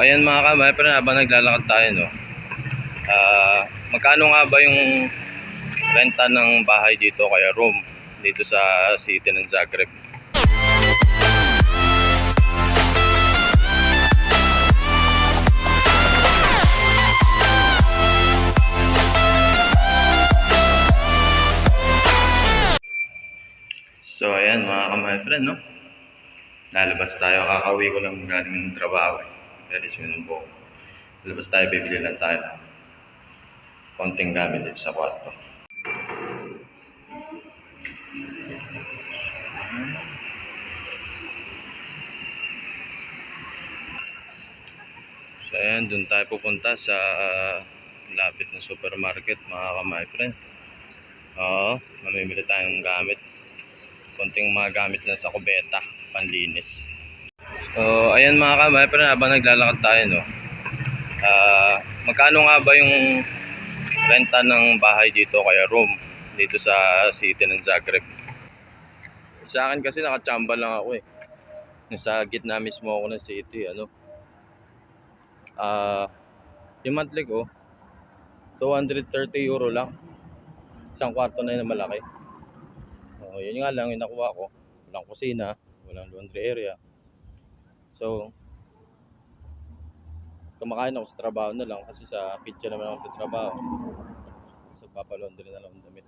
ayan mga kamay, pero habang naglalakad tayo, no, magkano nga ba yung renta ng bahay dito kaya room dito sa city ng Zagreb? So ayan mga kamay friend, no, lalabas tayo, kakauwi ko lang galing ng trabaho, very soon po. Labas tayo, bibili lang tayo ng konting gamit dito sa kwarto. So ayan, dun tayo pupunta sa lapit na supermarket mga kamay friend. Oo, mamimili tayong gamit. Konting mga gamit lang sa kubeta, panlinis. So ayan mga kamay friend, habang naglalakad tayo, no, magkano nga ba yung renta ng bahay dito kaya room dito sa city ng Zagreb? Sa akin kasi nakachamba lang ako eh. Nasa gitna mismo ako ng city, ano. Yung monthly ko, 230 euro lang. Isang kwarto na yun na malaki. Yun nga lang yung nakuha ko. Walang kusina, walang laundry area. So, kumakain ako sa trabaho na lang kasi sa pizza naman ako sa trabaho. So, papalaundry na lang ang damit.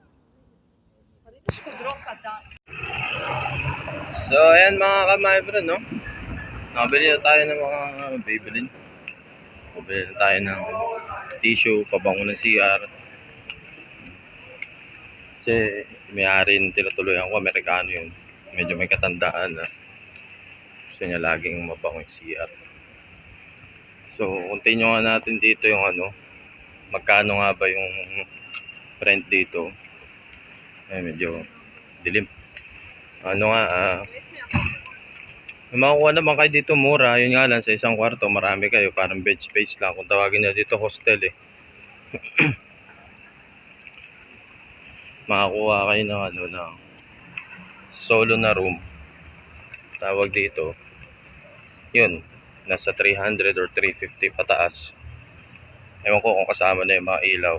So, ayan mga kamay friend, no? Nakabili na tayo ng mga bibilin. Bili na tayo ng tissue, pabango ng CR. Kasi may-ari ng tinutuluyan ko, Amerikano yun. Medyo may katandaan na gusto niya laging mabango yung CR. So, continue nga natin dito yung ano, magkano nga ba yung rent dito. Medyo dilim. Ano nga, makukuha naman kayo dito mura. Yun nga lang, sa isang kwarto marami kayo, parang bed space lang. Kung tawagin nyo dito hostel eh. Makakuha kayo ng ano, ng solo na room, tawag dito, yun, nasa 300 or 350 pataas. Ewan ko kung kasama na yung mga ilaw,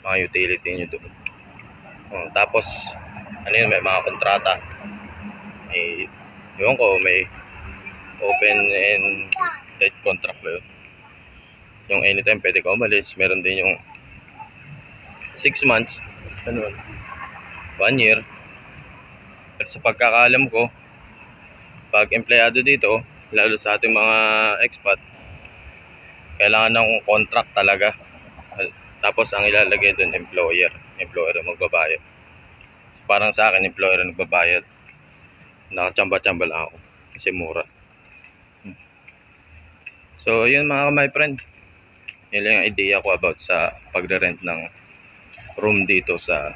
mga utility nyo doon. Tapos ano yun, may mga kontrata, may, ewan ko, may open and dead contract ba yun, yung anytime pwede ka umalis. Meron din yung 6 months, ano, 1 year. At sa pagkakaalam ko, pag empleyado dito, lalo sa ating mga expat, kailangan ng contract talaga. Tapos ang ilalagay doon, employer ang magbabayad. So, parang sa akin, employer ang magbabayad. Nakachamba-chamba lang ako kasi mura. So yun mga my friend, yun lang yung idea ko about sa pagre-rent ng room dito sa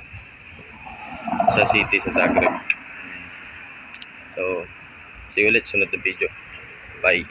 city, sa Zagreb. So see you ulit sunod na video. Bye.